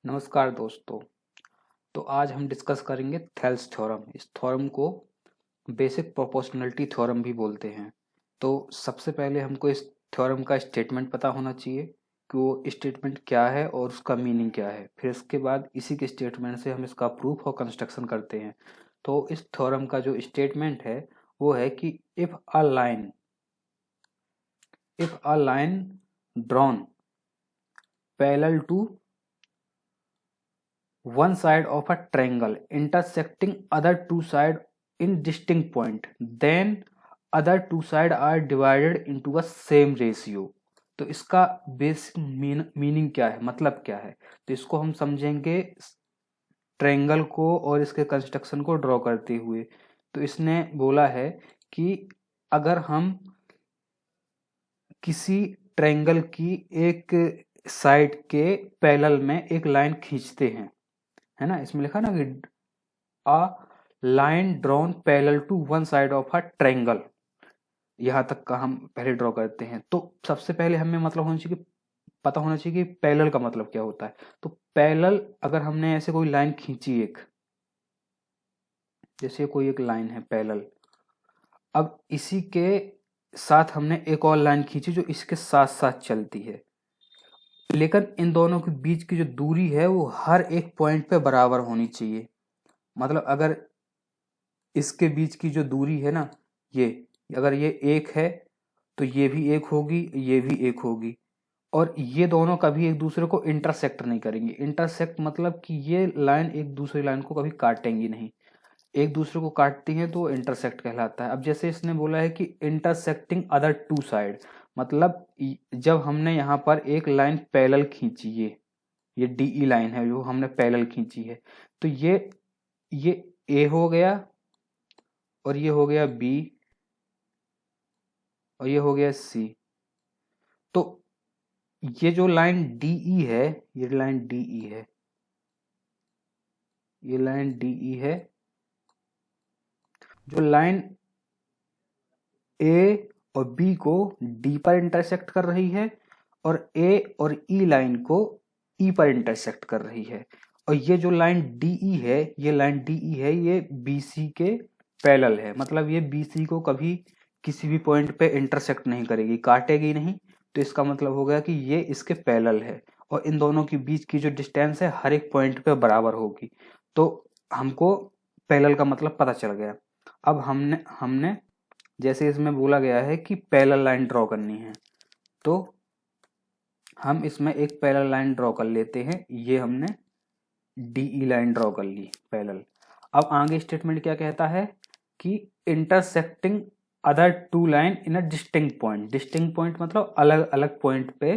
नमस्कार दोस्तों। तो आज हम डिस्कस करेंगे थेल्स थ्योरम। इस थ्योरम को बेसिक प्रोपोर्शनलिटी थ्योरम भी बोलते हैं। तो सबसे पहले हमको इस थ्योरम का स्टेटमेंट पता होना चाहिए कि वो स्टेटमेंट क्या है और उसका मीनिंग क्या है। फिर इसके बाद इसी के स्टेटमेंट से हम इसका प्रूफ और कंस्ट्रक्शन करते हैं। तो इस थ्योरम का जो स्टेटमेंट है वो है कि if a line drawn parallel to one side of a triangle intersecting other two side in distinct point, then other two side are divided into a same ratio। तो इसका बेसिक मीनिंग क्या है, मतलब क्या है, तो इसको हम समझेंगे ट्रायंगल को और इसके कंस्ट्रक्शन को ड्रॉ करते हुए। तो इसने बोला है कि अगर हम किसी ट्रायंगल की एक साइड के पैरेलल में एक लाइन खींचते हैं, है ना, इसमें लिखा ना कि a line drawn parallel to one side of a triangle, यहां तक का हम पहले ड्रॉ करते हैं। तो सबसे पहले हमें मतलब होना चाहिए कि पता होना चाहिए कि पैरेलल का मतलब क्या होता है। तो पैरेलल अगर हमने ऐसे कोई लाइन खींची एक, जैसे कोई एक लाइन है पैरेलल, अब इसी के साथ हमने एक और लाइन खींची जो इसके साथ साथ चलती है, लेकिन इन दोनों के बीच की जो दूरी है वो हर एक पॉइंट पे बराबर होनी चाहिए। मतलब अगर इसके बीच की जो दूरी है ना, ये अगर ये एक है तो ये भी एक होगी, ये भी एक होगी, और ये दोनों कभी एक दूसरे को इंटरसेक्ट नहीं करेंगे। इंटरसेक्ट मतलब कि ये लाइन एक दूसरी लाइन को कभी काटेंगी नहीं। एक दूसरे को काटती हैं तो इंटरसेक्ट कहलाता है। अब जैसे इसने बोला है कि इंटरसेक्टिंग अदर टू साइड, मतलब जब हमने यहाँ पर एक लाइन पैरेलल खींची, ये डीई लाइन है जो हमने पैरेलल खींची है, तो ये ए हो गया और ये हो गया बी और ये हो गया सी। तो ये जो लाइन डीई है, ये लाइन डीई है, ये लाइन डीई है, जो लाइन ए और बी को डी पर इंटरसेक्ट कर रही है और ए और ई लाइन को ई पर इंटरसेक्ट कर रही है। और ये जो लाइन डीई है, ये लाइन डीई है, ये बीसी के पैरेलल है। मतलब ये बीसी को कभी किसी भी पॉइंट पे इंटरसेक्ट नहीं करेगी, काटेगी नहीं। तो इसका मतलब हो गया कि ये इसके पैरेलल है और इन दोनों के बीच की जो डिस्टेंस है हर एक पॉइंट पे बराबर होगी। तो हमको पैरेलल का मतलब पता चल गया। अब हमने हमने जैसे इसमें बोला गया है कि पैरेलल लाइन ड्रॉ करनी है, तो हम इसमें एक पैरेलल लाइन ड्रॉ कर लेते हैं। ये हमने डीई लाइन ड्रॉ कर ली पैरेलल। अब आगे स्टेटमेंट क्या कहता है कि intersecting other two line in a distinct point. Distinct point मतलब अलग अलग पॉइंट पे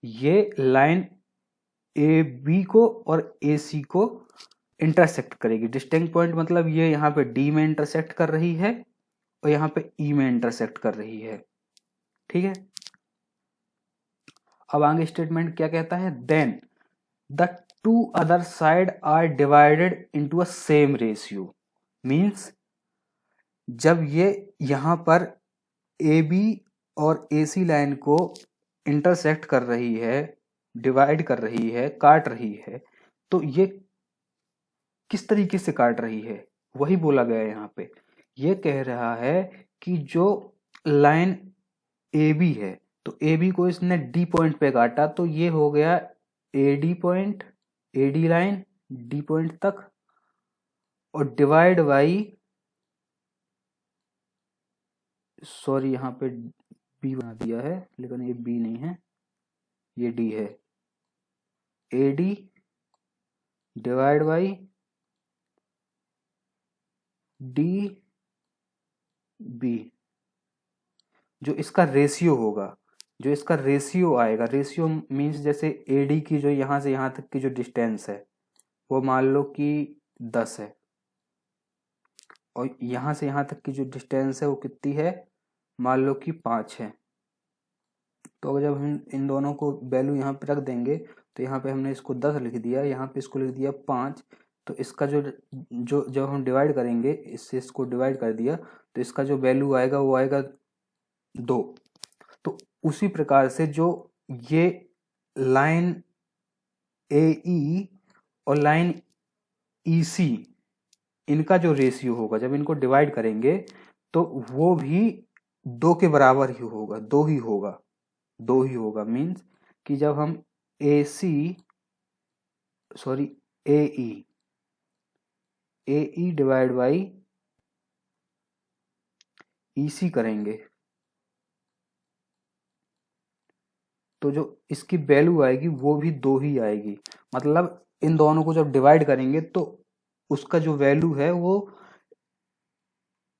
ये लाइन ए बी को और ए सी को इंटरसेक्ट करेगी। डिस्टिंक्ट पॉइंट मतलब ये यहाँ पे डी में इंटरसेक्ट कर रही है और यहाँ पे ई में इंटरसेक्ट कर रही है। ठीक है, अब आगे स्टेटमेंट क्या कहता है, then the two other side are divided into a same ratio. Means जब ये यहां पर ए बी और ए सी लाइन को इंटरसेक्ट कर रही है, डिवाइड कर रही है, काट रही है, तो ये किस तरीके से काट रही है वही बोला गया है यहाँ पे। ये कह रहा है कि जो लाइन ए बी है, तो ए बी को इसने डी पॉइंट पे काटा, तो ये हो गया A D point, A D line D point तक, और डिवाइड बाई, सॉरी यहाँ पे बी बना दिया है लेकिन ये बी नहीं है, ये डी है। A D divide by D B, जो इसका रेशियो होगा, जो इसका रेशियो आएगा। रेशियो मीन्स जैसे एडी की जो यहाँ से यहाँ तक की जो डिस्टेंस है वो मान लो कि 10 है, और यहाँ से यहाँ तक की जो डिस्टेंस है वो कितनी है, मान लो कि 5 है। तो अगर जब हम इन दोनों को वैल्यू यहाँ पे रख देंगे, तो यहाँ पे हमने इसको 10 लिख दिया, यहाँ पे इसको लिख दिया 5, तो इसका जो जो जब हम डिवाइड करेंगे, इससे इसको डिवाइड कर दिया, तो इसका जो वैल्यू आएगा वो आएगा 2। तो उसी प्रकार से जो ये लाइन ए ई और लाइन ईसी, इनका जो रेशियो होगा जब इनको डिवाइड करेंगे तो वो भी 2 के बराबर ही होगा, 2 ही होगा, 2 ही होगा। मीन्स कि जब हम ए डिवाइड बाई ईसी करेंगे तो जो इसकी वैल्यू आएगी वो भी 2 ही आएगी। मतलब इन दोनों को जब डिवाइड करेंगे तो उसका जो वैल्यू है वो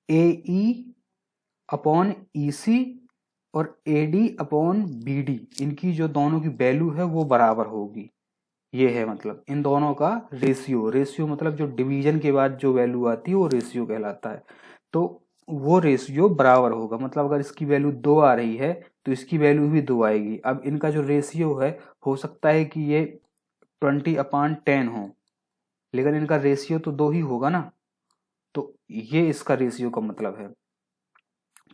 AE अपॉन EC और AD अपॉन BD, इनकी जो दोनों की वैल्यू है वो बराबर होगी। ये है मतलब इन दोनों का रेशियो मतलब जो डिवीजन के बाद जो वैल्यू आती है वो रेशियो कहलाता है। तो वो रेशियो बराबर होगा, मतलब अगर इसकी वैल्यू 2 आ रही है तो इसकी वैल्यू भी 2 आएगी। अब इनका जो रेशियो है हो सकता है कि ये 20/10 हो, लेकिन इनका रेशियो तो 2 ही होगा ना, तो ये इसका रेशियो का मतलब है।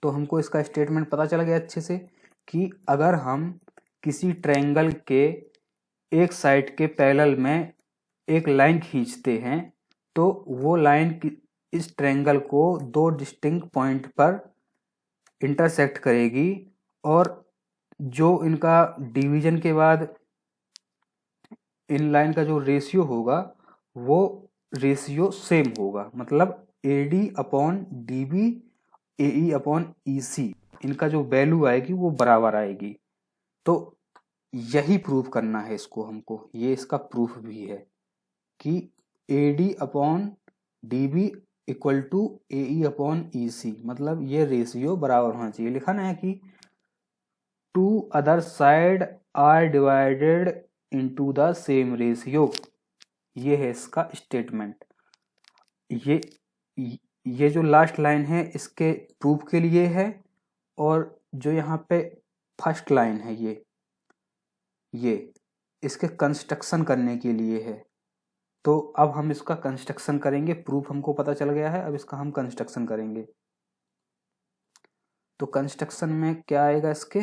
तो हमको इसका स्टेटमेंट पता चल गया अच्छे से कि अगर हम किसी ट्रायंगल के एक साइड के पैरेलल में एक लाइन खींचते हैं तो वो लाइन इस ट्रायंगल को 2 डिस्टिंक्ट पॉइंट पर इंटरसेक्ट करेगी और जो इनका डिवीजन के बाद इन लाइन का जो रेशियो होगा वो रेशियो सेम होगा। मतलब AD upon DB, AE upon EC, इनका जो वैल्यू आएगी वो बराबर आएगी। तो यही प्रूफ करना है इसको हमको, ये इसका प्रूफ भी है कि AD upon DB equal to AE upon EC, मतलब ये रेशियो बराबर होना चाहिए। लिखा ना है कि 2 other side are divided into the same ratio, ये है इसका स्टेटमेंट। ये जो लास्ट लाइन है इसके प्रूफ के लिए है और जो यहाँ पे फर्स्ट लाइन है ये इसके कंस्ट्रक्शन करने के लिए है। तो अब हम इसका कंस्ट्रक्शन करेंगे, प्रूफ हमको पता चल गया है, अब इसका हम कंस्ट्रक्शन करेंगे। तो कंस्ट्रक्शन में क्या आएगा, इसके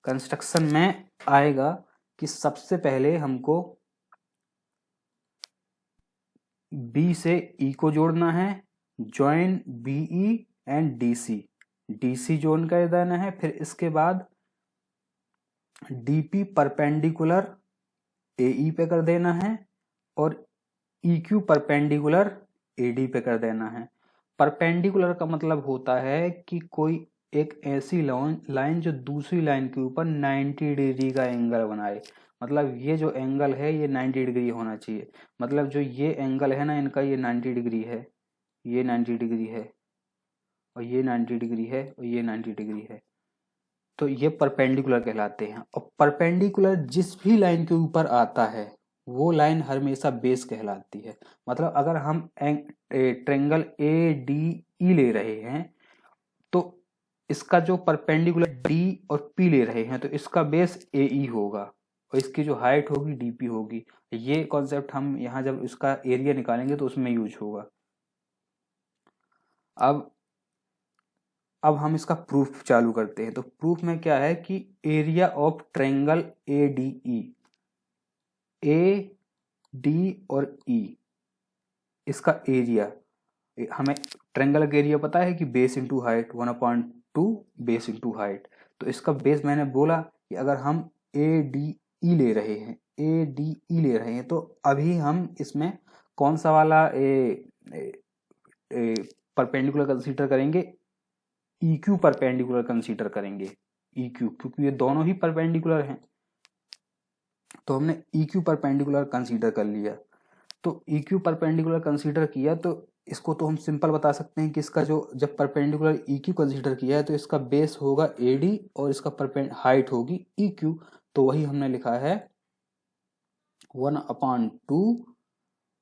कंस्ट्रक्शन में आएगा कि सबसे पहले हमको B से E को जोड़ना है, ज्वाइन BE एंड DC जोड़ कर देना है। फिर इसके बाद DP परपेंडिकुलर AE पे कर देना है और EQ परपेंडिकुलर AD पे कर देना है। परपेंडिकुलर का मतलब होता है कि कोई एक ऐसी लाइन जो दूसरी लाइन के ऊपर 90 डिग्री का एंगल बनाए। मतलब ये जो एंगल है ये 90 डिग्री होना चाहिए। मतलब जो ये एंगल है ना इनका, ये 90 डिग्री है, ये 90 डिग्री है और ये 90 डिग्री है और ये 90 डिग्री है। तो ये परपेंडिकुलर कहलाते हैं। और परपेंडिकुलर जिस भी लाइन के ऊपर आता है वो लाइन हमेशा बेस कहलाती है। मतलब अगर हम ट्रायंगल ADE ले रहे हैं तो इसका जो परपेंडिकुलर D और P ले रहे हैं तो इसका बेस AE होगा और इसकी जो हाइट होगी DP होगी। ये कॉन्सेप्ट हम यहाँ जब इसका एरिया निकालेंगे तो उसमें यूज होगा। अब हम इसका प्रूफ चालू करते हैं। तो प्रूफ में क्या है कि area of triangle ADE, AD और E, इसका एरिया, हमें ट्रायंगल का एरिया पता है कि base into height 1/2 base into height. तो इसका बेस मैंने बोला कि अगर हम ADE ले रहे हैं तो अभी हम इसमें कौन सा वाला परपेंडिकुलर कंसीडर करेंगे, EQ परपेंडिकुलर कंसीडर करेंगे। EQ क्योंकि ये दोनों ही परपेंडिकुलर हैं तो हमने EQ परपेंडिकुलर कंसीडर कर लिया। तो EQ परपेंडिकुलर कंसीडर किया तो इसको तो हम सिंपल बता सकते हैं कि इसका जो जब परपेंडिकुलर EQ कंसीडर किया है तो इसका बेस होगा AD और इसका हाइट होगी EQ। तो वही हमने लिखा है 1/2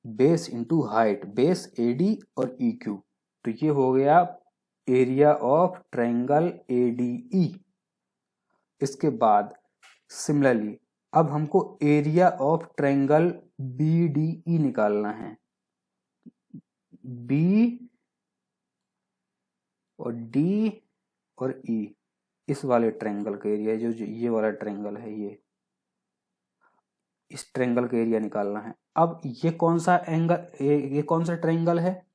base into height, base AD और EQ। तो ये हो गया एरिया ऑफ ट्रायंगल ADE। इसके बाद सिमिलरली अब हमको एरिया ऑफ ट्रायंगल BDE निकालना है। B और D और E, इस वाले ट्रायंगल का एरिया जो ये वाला ट्रायंगल है इस ट्रायंगल का एरिया निकालना है। अब ये कौन सा एंगल, ये कौन सा ट्रायंगल है?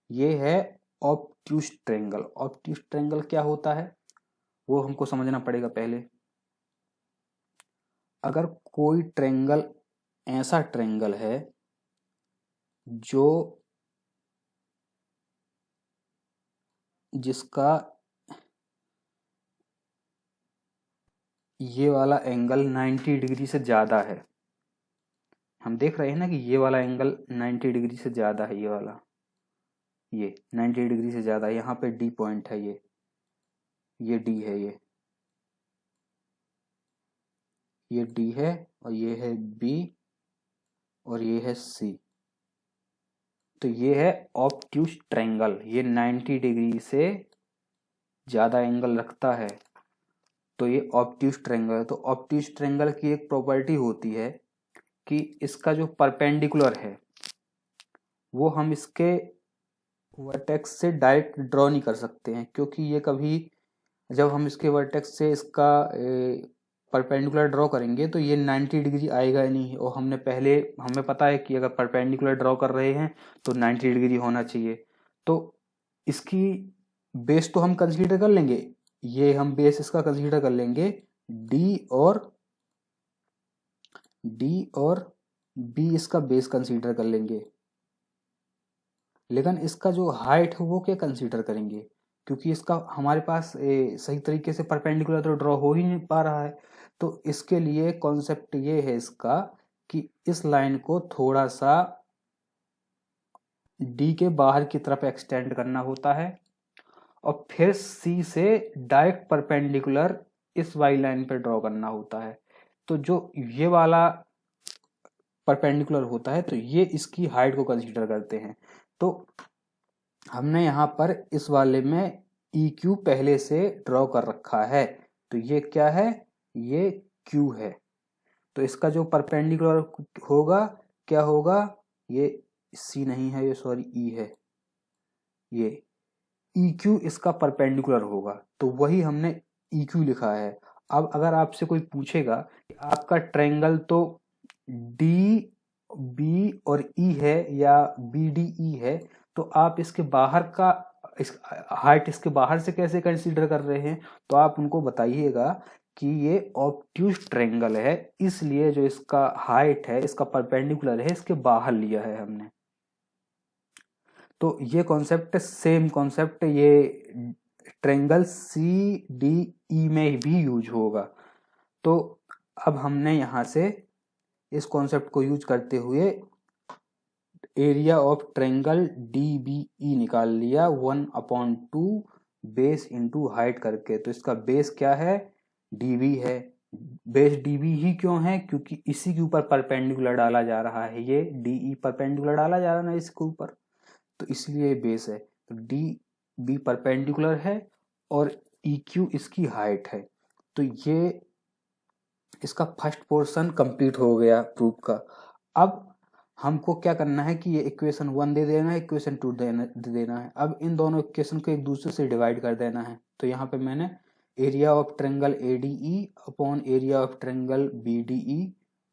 ये है ऑब्ट्यूज ट्रायंगल। ऑब्ट्यूज ट्रायंगल क्या होता है वो हमको समझना पड़ेगा पहले। अगर कोई ट्रायंगल ऐसा ट्रायंगल है जो जिसका ये वाला एंगल 90 डिग्री से ज्यादा है, हम देख रहे हैं ना कि ये वाला एंगल 90 डिग्री से ज्यादा है, ये वाला, ये 90 डिग्री से ज्यादा है। यहाँ पे डी पॉइंट है, ये डी है, ये डी है और ये है बी और ये है सी। तो ये है ऑब्ट्यूज ट्रायंगल, ये 90 डिग्री से ज्यादा एंगल रखता है, तो ये ऑब्ट्यूज ट्रायंगल है। तो ऑब्ट्यूज ट्रायंगल की एक प्रॉपर्टी होती है कि इसका जो परपेंडिकुलर है वो हम इसके वर्टेक्स से डायरेक्ट ड्रॉ नहीं कर सकते हैं, क्योंकि ये कभी जब हम इसके वर्टेक्स से इसका परपेंडिकुलर ड्रॉ करेंगे तो ये 90 डिग्री आएगा ही नहीं। और हमें पता है कि अगर परपेंडिकुलर ड्रॉ कर रहे हैं तो 90 डिग्री होना चाहिए। तो इसकी बेस तो हम कंसीडर कर लेंगे, ये हम बेस इसका कंसीडर कर लेंगे, डी और बी इसका बेस कंसीडर कर लेंगे। लेकिन इसका जो हाइट है वो क्या कंसीडर करेंगे, क्योंकि इसका हमारे पास सही तरीके से परपेंडिकुलर तो ड्रॉ हो ही नहीं पा रहा है। तो इसके लिए कॉन्सेप्ट ये है इसका कि इस लाइन को थोड़ा सा डी के बाहर की तरफ एक्सटेंड करना होता है और फिर सी से डायरेक्ट परपेंडिकुलर इस वाई लाइन पर ड्रॉ करना होता है। तो जो ये वाला परपेंडिकुलर होता है तो ये इसकी हाइट को कंसीडर करते हैं। तो हमने यहाँ पर इस वाले में EQ पहले से ड्रॉ कर रखा है, तो ये क्या है, ये Q है। तो इसका जो परपेंडिकुलर होगा क्या होगा, ये C नहीं है, ये सॉरी E है, ये EQ इसका परपेंडिकुलर होगा, तो वही हमने EQ लिखा है। अब अगर आपसे कोई पूछेगा कि आपका ट्रायंगल तो डी बी और ई है या बी डी ई है, तो आप इसके बाहर का हाइट इसके बाहर से कैसे कंसीडर कर रहे हैं, तो आप उनको बताइएगा कि ये ऑब्ट्यूज ट्रायंगल है, इसलिए जो इसका हाइट है इसका परपेंडिकुलर है, इसके बाहर लिया है हमने। तो ये कॉन्सेप्ट सेम कॉन्सेप्ट ये ट्रायंगल सी डी ई में भी यूज होगा। तो अब हमने यहाँ से इस कॉन्सेप्ट को यूज करते हुए area of triangle D B E निकाल लिया 1/2 बेस इंटू हाइट करके। तो इसका बेस क्या है, डीबी है। बेस डीबी ही क्यों है, क्योंकि इसी के ऊपर परपेंडिकुलर डाला जा रहा है, ये डीई परपेंडिकुलर डाला जा रहा है ना इसके ऊपर, तो इसलिए बेस है। तो डी बी परपेंडिकुलर है और EQ इसकी हाइट है। तो ये इसका फर्स्ट पोर्शन कंप्लीट हो गया प्रूफ का। अब हमको क्या करना है कि ये इक्वेशन 1 दे देना है, इक्वेशन 2 दे देना है। अब इन दोनों इक्वेशन को एक दूसरे से डिवाइड कर देना है। तो यहाँ पे मैंने area of triangle ADE upon area of triangle BDE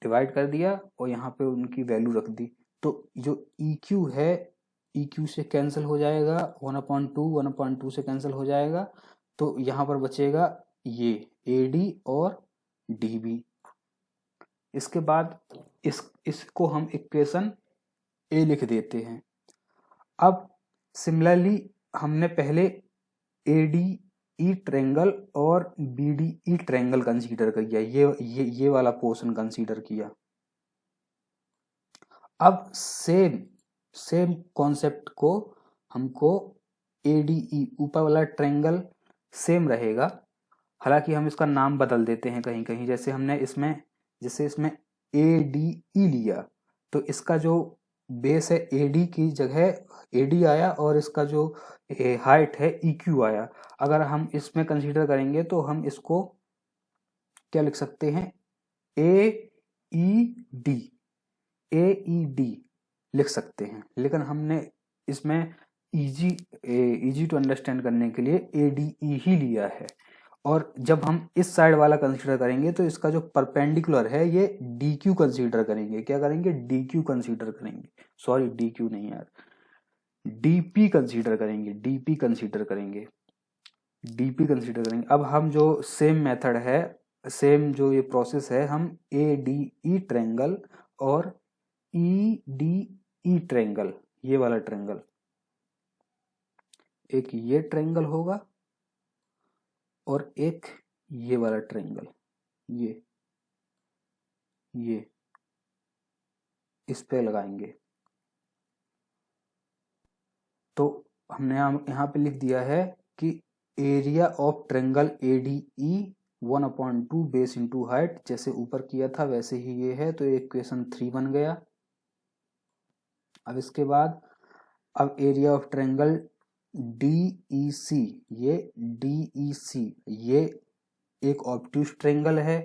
divide कर दिया और यहाँ पे उनकी वैल्यू रख दी। तो जो EQ है, EQ से कैंसिल हो जाएगा, 1/2 से कैंसिल हो जाएगा, तो यहाँ पर बचेगा ये AD और DB। इसके बाद इसको हम इक्वेशन A लिख देते हैं। अब सिमिलरली हमने पहले ADE ट्रायंगल और BDE ट्रायंगल कंसीडर किया, ये वाला पोर्शन कंसीडर किया। अब सेम कॉन्सेप्ट को हमको ADE ऊपर वाला ट्रायंगल सेम रहेगा, हालांकि हम इसका नाम बदल देते हैं कहीं कहीं। जैसे हमने इसमें ADE लिया, तो इसका जो बेस है AD की जगह AD आया और इसका जो हाइट है EQ आया। अगर हम इसमें कंसीडर करेंगे तो हम इसको क्या लिख सकते हैं, AED लिख सकते हैं, लेकिन हमने इसमें इजी टू अंडरस्टैंड करने के लिए ADE ही लिया है। और जब हम इस साइड वाला कंसीडर करेंगे तो इसका जो परपेंडिकुलर है ये डी क्यू कंसीडर करेंगे। क्या करेंगे? डी क्यू कंसीडर करेंगे, सॉरी डी क्यू नहीं यार, डीपी कंसीडर करेंगे, डीपी कंसीडर करेंगे, डीपी कंसीडर करेंगे। अब हम जो सेम मेथड है, सेम जो ये प्रोसेस है, हम ए डी ई ट्रायंगल और ई डी ई ट्रायंगल, ये वाला ट्रायंगल, एक ये ट्रायंगल होगा और एक ये वाला ट्रायंगल, ये इस पे लगाएंगे। तो हमने यहाँ पे लिख दिया है कि area of triangle A D E 1/2 base into height, जैसे ऊपर किया था वैसे ही ये है, तो इक्वेशन 3 बन गया। अब इसके बाद अब area of triangle D E C, ये डी ई सी ये एक ऑब्ट्यूज ट्रायंगल है।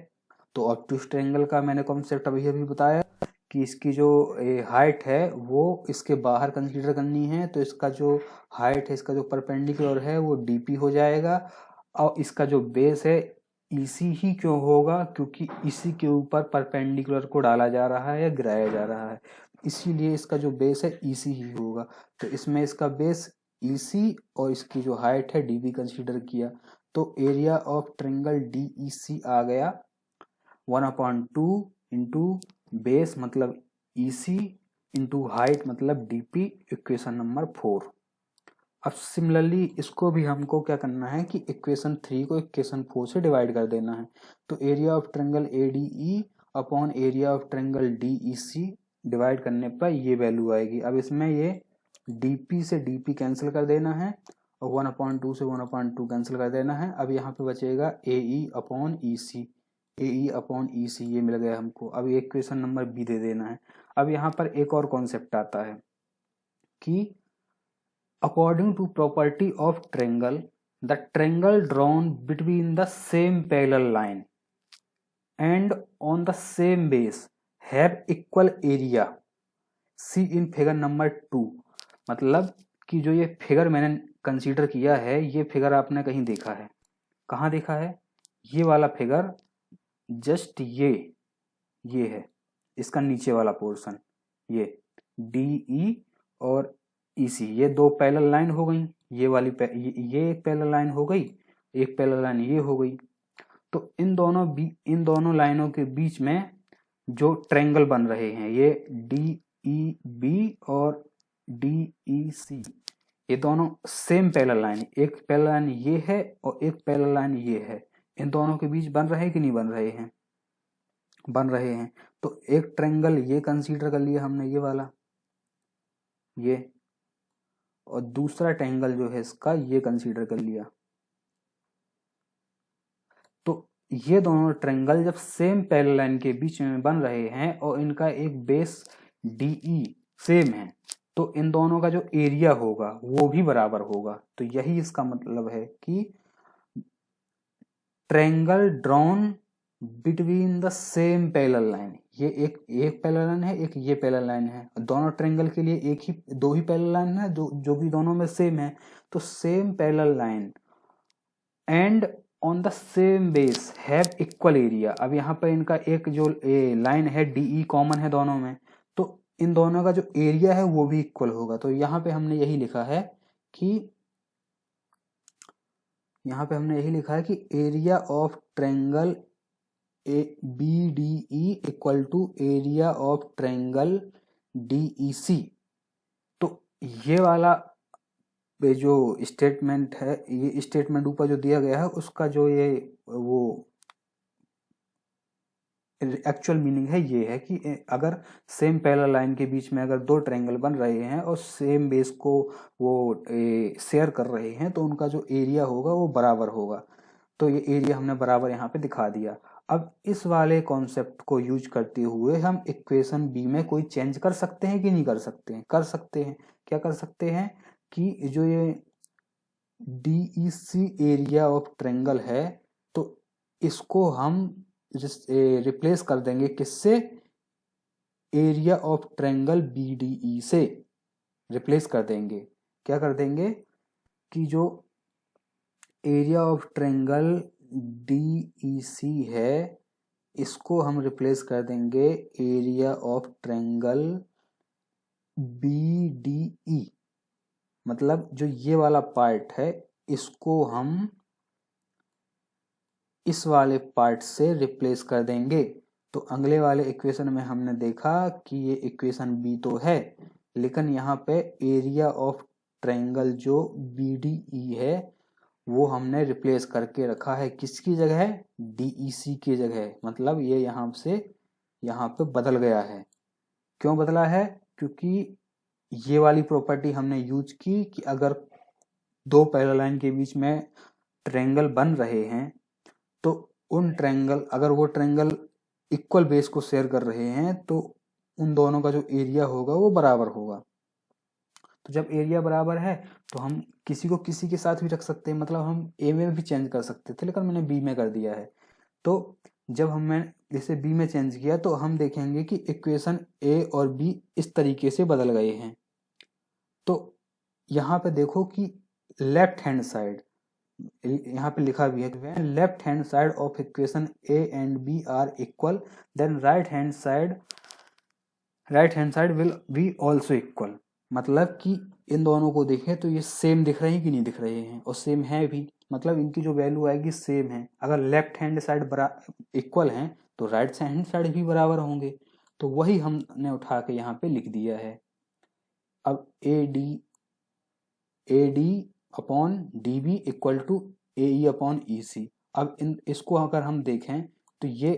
तो ऑब्ट्यूज ट्रायंगल का मैंने कॉन्सेप्ट अभी अभी बताया कि इसकी जो हाइट है वो इसके बाहर कंसीडर करनी है। तो इसका जो हाइट है, इसका जो परपेंडिकुलर है वो डीपी हो जाएगा, और इसका जो बेस है इसी ही क्यों होगा? क्योंकि इसी के ऊपर परपेंडिकुलर को डाला जा रहा है या गिराया जा रहा है, इसीलिए इसका जो बेस है इसी ही होगा। तो इसमें इसका बेस इसी और इसकी जो हाइट है डीबी कंसीडर किया। तो area of triangle D E C आ गया 1/2 इंटू बेस मतलब ईसी इंटू हाइट मतलब डीपी, इक्वेशन नंबर 4। अब सिमिलरली इसको भी हमको क्या करना है कि इक्वेशन 3 को इक्वेशन 4 से डिवाइड कर देना है। तो area of triangle A D E upon area of triangle D E C divide करने पर ये वैल्यू आएगी। अब इसमें ये डीपी से डीपी कैंसिल कर देना है और 1/2 से 1/2 कैंसिल कर देना है। अब यहाँ पे बचेगा ए ई अपॉन ई सी, ए ई अपॉन ई सी, ये मिल गया हमको। अब ये इक्वेशन नंबर बी दे देना है। अब यहाँ पर एक और कॉन्सेप्ट आता है कि according to property of triangle, the triangle drawn between the same parallel line and on the same base have equal area, see in figure number 2। मतलब कि जो ये फिगर मैंने कंसीडर किया है, ये फिगर आपने कहीं देखा है? कहाँ देखा है? ये वाला फिगर, जस्ट ये है इसका नीचे वाला पोर्शन, ये डी ई और ई सी, ये दो पैरेलल लाइन हो गई। ये वाली ये एक पैरेलल लाइन हो गई, एक पैरेलल लाइन ये हो गई। तो इन दोनों लाइनों के बीच में जो ट्रायंगल बन रहे हैं, ये डी ई बी और डी ई सी, ये दोनों सेम पैरेलल लाइन, एक पैरेलल लाइन ये है और एक पैरेलल लाइन ये है। इन दोनों के बीच बन रहे हैं कि नहीं बन रहे हैं? बन रहे हैं। तो एक ट्रायंगल ये कंसीडर कर लिया हमने, ये वाला, ये, और दूसरा ट्रायंगल जो है इसका ये कंसीडर कर लिया। तो ये दोनों ट्रायंगल जब सेम पैरेलल लाइन के बीच में बन रहे हैं और इनका एक बेस डीई सेम है, तो इन दोनों का जो एरिया होगा वो भी बराबर होगा। तो यही इसका मतलब है कि triangle drawn between the same parallel line, ये एक पैरेलल लाइन है, एक ये पैरेलल लाइन है। दोनों ट्रायंगल के लिए दो ही पैरेलल लाइन है जो भी दोनों में सेम है। तो same parallel line and on the same base have equal area. अब यहाँ पर इनका एक जो लाइन है डीई कॉमन है दोनों में, तो इन दोनों का जो एरिया है वो भी इक्वल होगा। तो यहाँ पे हमने यही लिखा है कि area of triangle B D E equal to area of triangle D E C. तो ये वाला जो स्टेटमेंट है, ये स्टेटमेंट ऊपर जो दिया गया है उसका जो ये वो एक्चुअल मीनिंग है, ये है कि अगर सेम पैरेलल लाइन के बीच में अगर दो ट्रायंगल बन रहे हैं और सेम बेस को वो शेयर कर रहे हैं, तो उनका जो एरिया होगा वो बराबर होगा। तो ये एरिया हमने बराबर यहाँ पे दिखा दिया। अब इस वाले कॉन्सेप्ट को यूज करते हुए हम इक्वेशन बी में कोई चेंज कर सकते हैं कि नहीं कर सकते हैं? कर सकते हैं। क्या कर सकते हैं कि जो ये DEC एरिया ऑफ ट्रायंगल है, तो इसको हम रिप्लेस कर देंगे किससे? एरिया ऑफ ट्रायंगल BDE से रिप्लेस कर देंगे। क्या कर देंगे कि जो एरिया ऑफ ट्रायंगल DEC है, इसको हम रिप्लेस कर देंगे एरिया ऑफ ट्रायंगल BDE। मतलब जो ये वाला पार्ट है इसको हम इस वाले पार्ट से रिप्लेस कर देंगे। तो अगले वाले इक्वेशन में हमने देखा कि ये इक्वेशन B तो है, लेकिन यहाँ पे एरिया ऑफ ट्रायंगल जो BDE है वो हमने रिप्लेस करके रखा है। किसकी जगह है? DEC की जगह। मतलब ये यहाँ से यहाँ पे बदल गया है। क्यों बदला है? क्योंकि ये वाली प्रॉपर्टी हमने यूज की कि अगर दो पैरेलल लाइन के बीच में ट्रायंगल बन रहे हैं तो उन ट्रायंगल, अगर वो ट्रायंगल इक्वल बेस को शेयर कर रहे हैं तो उन दोनों का जो एरिया होगा वो बराबर होगा। तो जब एरिया बराबर है तो हम किसी को किसी के साथ भी रख सकते हैं। मतलब हम ए में भी चेंज कर सकते थे, लेकिन मैंने बी में कर दिया है। तो जब हमने इसे बी में चेंज किया तो हम देखेंगे कि इक्वेशन ए और बी इस तरीके से बदल गए हैं। तो यहाँ पे देखो कि लेफ्ट हैंड साइड, यहाँ पे लिखा भी है when left hand side of equation A and B are equal then right hand side will be also equal. मतलब कि इन दोनों को देखें तो ये सेम दिख रहे हैं कि नहीं दिख रहे हैं, और सेम है भी। मतलब इनकी जो वैल्यू आएगी सेम है। अगर लेफ्ट हैंड साइड इक्वल हैं तो राइट हैंड साइड भी बराबर होंगे। तो वही हमने उठा के यहाँ पे लिख दिया है। अब AD upon DB equal to AE upon EC। अब इसको अगर हम देखें तो ये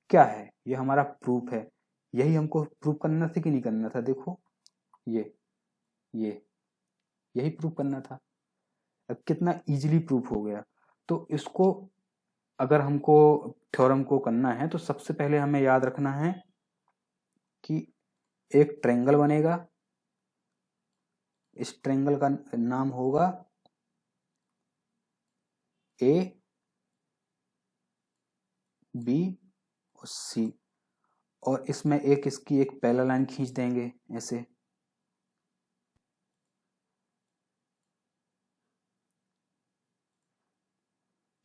क्या है? ये हमारा प्रूफ है। यही हमको प्रूफ करना था कि नहीं करना था? देखो ये यही प्रूफ करना था। अब कितना इजीली प्रूफ हो गया। तो इसको अगर हमको थ्योरम को करना है तो सबसे पहले हमें याद रखना है कि एक ट्रायंगल बनेगा। इस ट्रायंगल का नाम होगा A, B और C, और इसमें इसकी एक पैरेलल लाइन खींच देंगे ऐसे।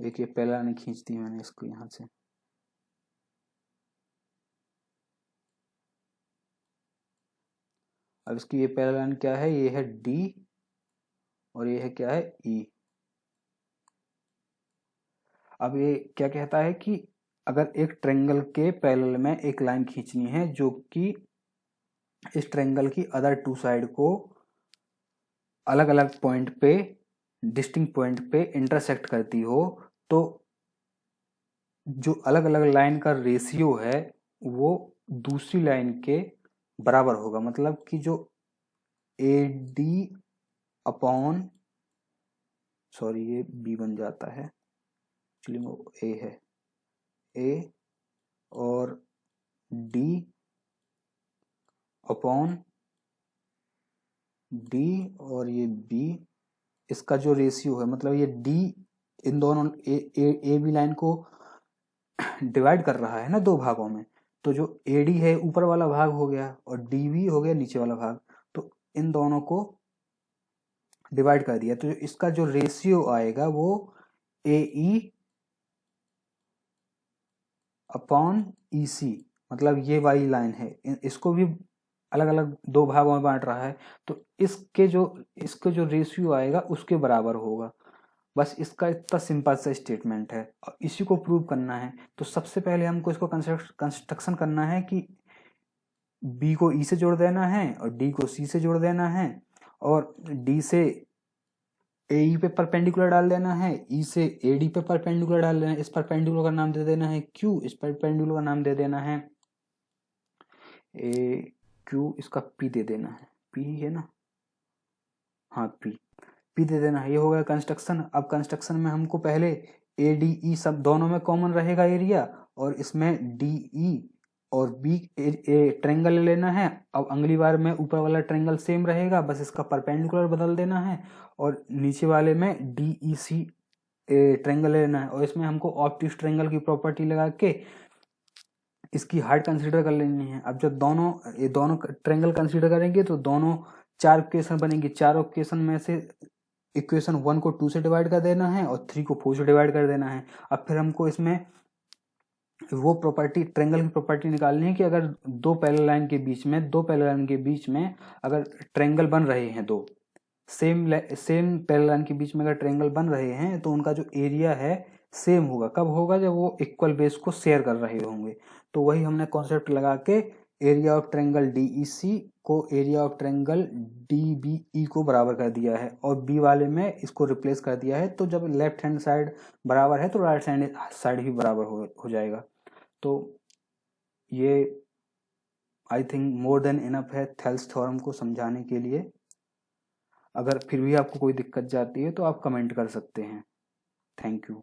एक ये पैरेलल लाइन खींच दी मैंने इसको यहाँ से। अब इसकी ये पैरेलल लाइन क्या है? ये है D और ये है क्या है? E। अब ये क्या कहता है कि अगर एक ट्रायंगल के पैरेलल में एक लाइन खींचनी है जो कि इस ट्रायंगल की अदर टू साइड को अलग अलग पॉइंट पे, डिस्टिंक्ट पॉइंट पे इंटरसेक्ट करती हो, तो जो अलग अलग लाइन का रेशियो है वो दूसरी लाइन के बराबर होगा। मतलब कि जो AD अपॉन, सॉरी ये B बन जाता है, एक्चुअली वो A है, A और D अपॉन D और ये B, इसका जो रेशियो है, मतलब ये D इन दोनों ए बी लाइन को डिवाइड कर रहा है ना दो भागों में। तो जो AD है ऊपर वाला भाग हो गया और DB हो गया नीचे वाला भाग। तो इन दोनों को डिवाइड कर दिया तो इसका जो रेशियो आएगा वो AE अपॉन EC। मतलब ये वाली लाइन है, इसको भी अलग अलग दो भागों में बांट रहा है, तो इसके जो रेशियो आएगा उसके बराबर होगा। बस इसका इतना सिंपल सा स्टेटमेंट है और इसी को प्रूव करना है। तो सबसे पहले हमको इसको कंस्ट्रक्शन करना है कि B को E से जोड़ देना है और D को C से जोड़ देना है, और D से AE पे परपेंडिकुलर डाल देना है, E से AD पे परपेंडिकुलर डाल देना है। इस परपेंडिकुलर का नाम दे देना है Q, इस परपेंडिकुलर का नाम दे देना है Q, इसका P दे देना है, P है ना, हाँ P दे देना है। ये हो गया कंस्ट्रक्शन। अब कंस्ट्रक्शन में हमको पहले ADE सब दोनों में कॉमन रहेगा एरिया, और इसमें DE और B ट्रायंगल ले लेना है। अब अगली बार में ऊपर वाला ट्रायंगल सेम रहेगा, बस इसका परपेंडिकुलर बदल देना है, और नीचे वाले में DEC ट्रायंगल लेना है, और इसमें हमको ऑब्ट्यूज ट्रायंगल की प्रॉपर्टी लगा के इसकी हाइट कंसीडर कर लेनी है। अब जब ये दोनों ट्रायंगल कंसीडर करेंगे तो दोनों चार इक्वेशन बनेंगी। चारों इक्वेशन में से इक्वेशन 1 को 2 से डिवाइड कर देना है और 3 को 4 से डिवाइड कर देना है। अब फिर हमको इसमें वो प्रॉपर्टी, ट्रायंगल की प्रॉपर्टी निकालनी है कि अगर दो पैरेलल लाइन के बीच में अगर ट्रायंगल बन रहे हैं, दो सेम पैरेलल लाइन के बीच में अगर ट्रायंगल बन रहे हैं तो उनका जो एरिया है सेम होगा। कब होगा? जब वो इक्वल बेस को शेयर कर रहे होंगे। तो वही हमने कॉन्सेप्ट लगा के एरिया ऑफ ट्रायंगल DEC को एरिया ऑफ ट्रायंगल DBE को बराबर कर दिया है और बी वाले में इसको रिप्लेस कर दिया है। तो जब लेफ्ट हैंड साइड बराबर है तो राइट हैंड साइड भी बराबर हो जाएगा। तो ये I think more than enough है थेल्स थ्योरम को समझाने के लिए। अगर फिर भी आपको कोई दिक्कत जाती है तो आप कमेंट कर सकते हैं। Thank you.